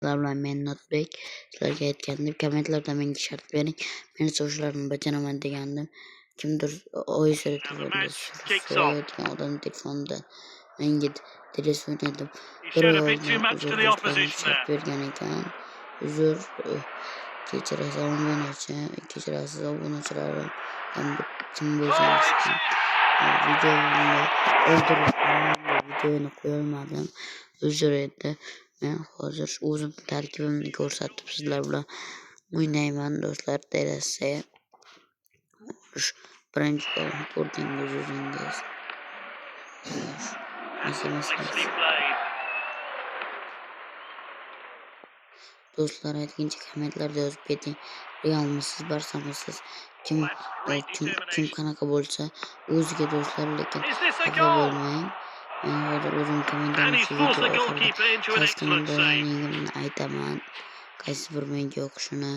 bilan men Notbek sizlarga aytgandim, kommentlarda menga shart bering, men so'zlarni bajaraman degandim. Kimdir oy degan odam telefonidan menga telefon etib bir oydan uzr do'stlarim shart bergan ekan. Uzr, kechirasiz obunachilarim, kim bo'lsangiz ham. Videoni qo'yolmadim. Uzr edi. Men hozir o'zim tarkibimni ko'rsatib sizlar bilan o'ynayman do'stlar. Deraza birinchi golni ko'rdingiz o'zingiz. Do'stlar, aytguncha kommentlarda yozib keting. Realmisiz, Barsamisiz? Kim qanaqa bo'lsa o'ziga do'stlar, lekin xafa bo'lmang. Men hozir o'zim kommentlarni shu video oxirida qaysi kommentlarligimni aytaman. Qaysi bir menga yoqishini.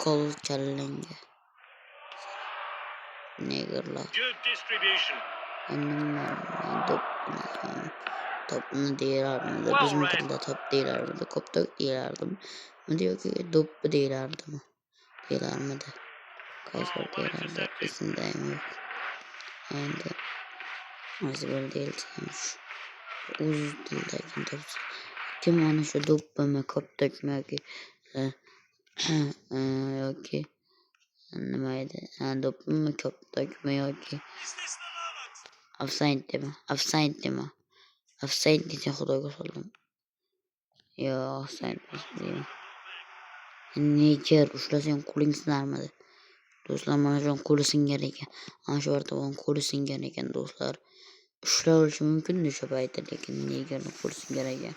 Qo'l chalanga. Negerlar. Topni deyardim. Bizim tilda top deyardim. Koptok deyardim. Bunda yoki do'ppi deyardimi? Deyarmidi. Qaysi deyardi? Esimda ham yo'q. Endi mazbur deyilsam o'z tildagi top. Kim mana shu do'ppimi, koptokmi yoki nima edi? Do'ppimi, koptokmi yoki Offside desa xudoga soldim. Yo, offside emas. Neger ushlasang qo'ling sinarmidi? Do'stlar, mana shu qo'li singan ekan. Ana shu vartabon qo'li singan ekan do'stlar. Ushlab olishi mumkin o'sha paytda, lekin negerni qo'li singan ekan.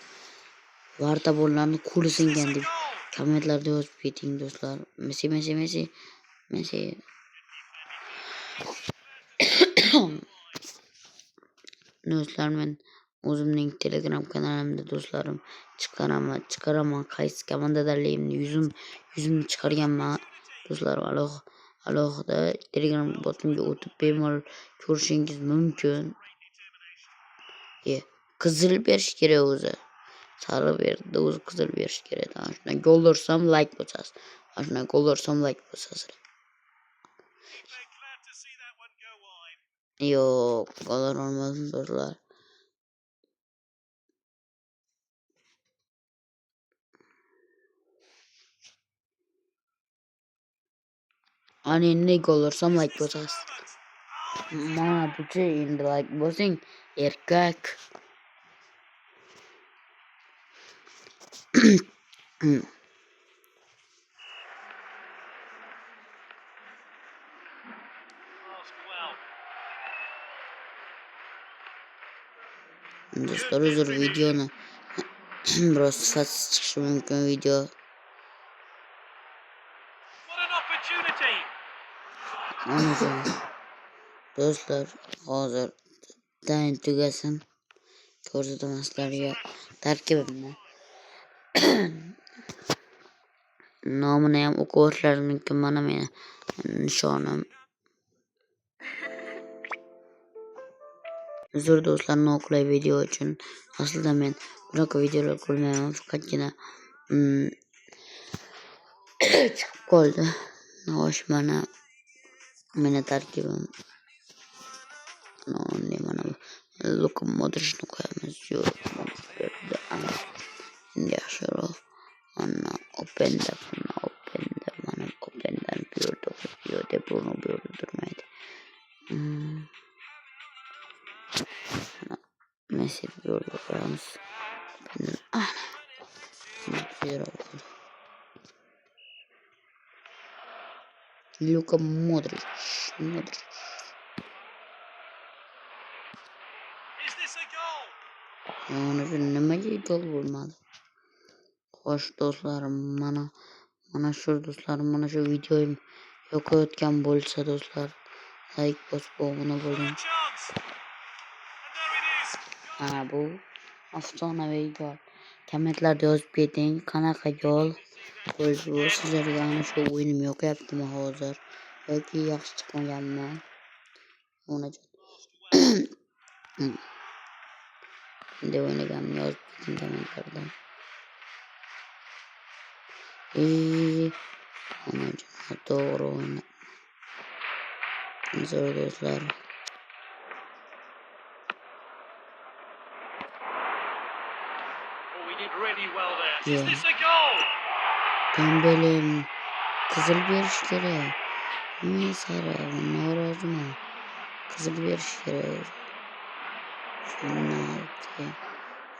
Vartabonlarni qo'li singan deb kommentlarda yozib keting do'stlar. Messi. Do'stlar, men o'zimning Telegram kanalimda do'stlarim chiqaraman. Qaysi komandalarligimni yuzimni chiqarganman. Do'stlar, alohida Telegram botimga o'tib bemalol ko'rishingiz mumkin. Qizil berish kerak o'zi. Sariq berdi, o'zi qizil berish kerak. Ana shundan gol ursam like bosasiz. Yo'q, gol olmadim do'stlar. Ana endi gol ursam like bosasiz. Mana buchi endi like bosing, erkak. Do'stlar, uzr videoni biroz sifatsiz chiqishi mumkin video. Do'stlar, hozir tayin tugasin. Ko'rsataman sizlarga tarkibimni. Nomini ham o'qib olishlaringiz mumkin. Mana meni nishonim. Uzr do'stlar, noqulay video uchun. Aslida men bunaqa videolar ko'rmayman, faqatgina chiqib qoldi. Xo'sh, mana meni tarkibim. Mana Luka Modricni qo'yamiz. Yaxshiroq. Mana opendan buyurdi. Bruno buyurdi turmaydi. Messi buyurdi qo'yamiz. Luka Modric. Nimaga gol bo'lmadi? Xo'sh do'stlarim, mana shu videoyim yoqayotgan bo'lsa do'stlar, like bosib obuna bo'ling. Bu afsonaviy gol. Kommentlarda yozib keting, qanaqa gol bu sizlarga. Ana shu o'yinim yoqayaptimi hozir yoki yaxshi chiqmaganmi? de oynagan yozib keting kommentlarda. Amacına doğru oyna. Zor dostlar. Ya. Dembele'nin kızıl bir işleri. Mesela bunlar olma. Kızıl bir işleri. Penaltı.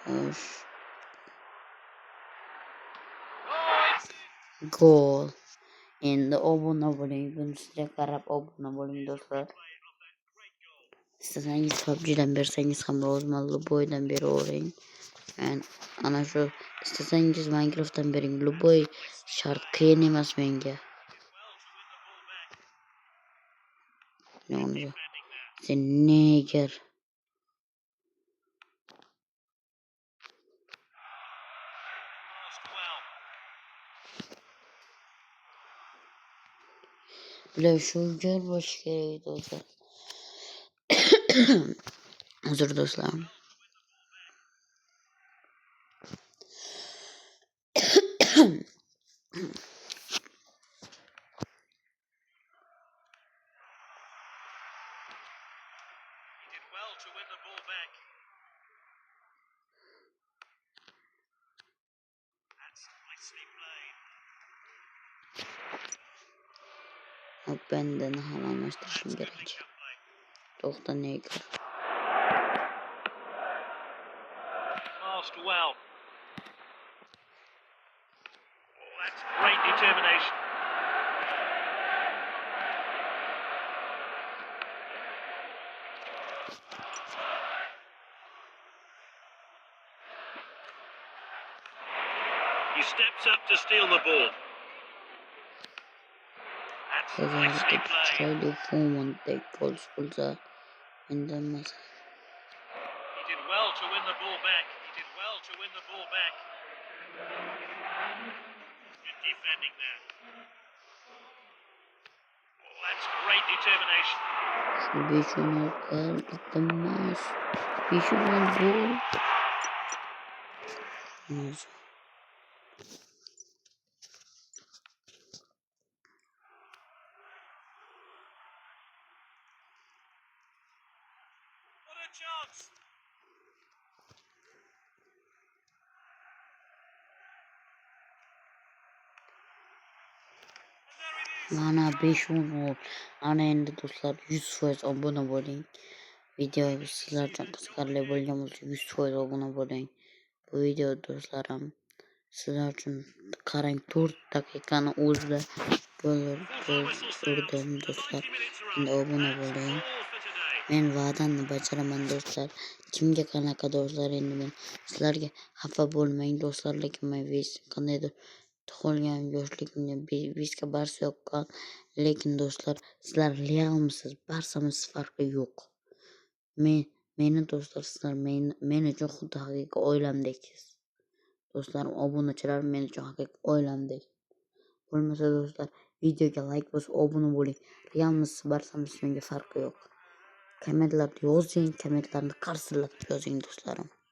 Hoş. Gol. Endi obuna bo'ling. Buni sizga qarab obuna bo'ling do'stlar. İstesangiz PUBG'dan bersangiz ham rozmanli boydan beravering. Yani ana shu istesangiz Minecraft'dan bering. Любой shart qiyin emas menga. Ne olacak? Sen neger. Bile şu gör boş gereği dostlar. Özür dostlar. Benden halamlaştırışım gerek. Dokta neger. Well. That's great determination. He steps up to steal the ball. That's nicely played. Şöyle forman tek gol bulsa benden mesela. He did well to win the ball back. He did well to win the ball back. Good defending there. Oh, that's great determination. Şu 5-10 kal gitmez. 5-10 gol. Neyse. What a chance. Mana 5-10 gol. Ana endi do'stlar 100% obuna bo'ling. Videoga sizlar uchun qiziqarli bo'lgan bo'lsa 100% obuna bo'ling. Bu video do'stlarim sizlar uchun qarang 4 daqiqani o'zida bo'ldirdim do'stlar. Endi obuna bo'ling. Men va'damni bajaraman do'stlar. Kimga qanaqa do'stlar endi men sizlarga xafa bo'lmang do'stlar, lekin men qandaydir tug'ilgan yoshligimda Visca Barsa yoqqan. Lekin do'stlar sizlar Realmisiz, Barsamisiz farqi yo'q. Meni do'stlar sizlar men uchun xuddi haqiqiy oilamdeksiz. Do'stlarim, obunachilar men uchun haqiqiy oilamdek. Bo'lmasa do'stlar videoga like bosib obuna bo'ling. Realmisiz, Barsamisiz menga farqi yo'q. Kommentlarda yozing, kommentlarni qarsillatib yozing do'stlarim.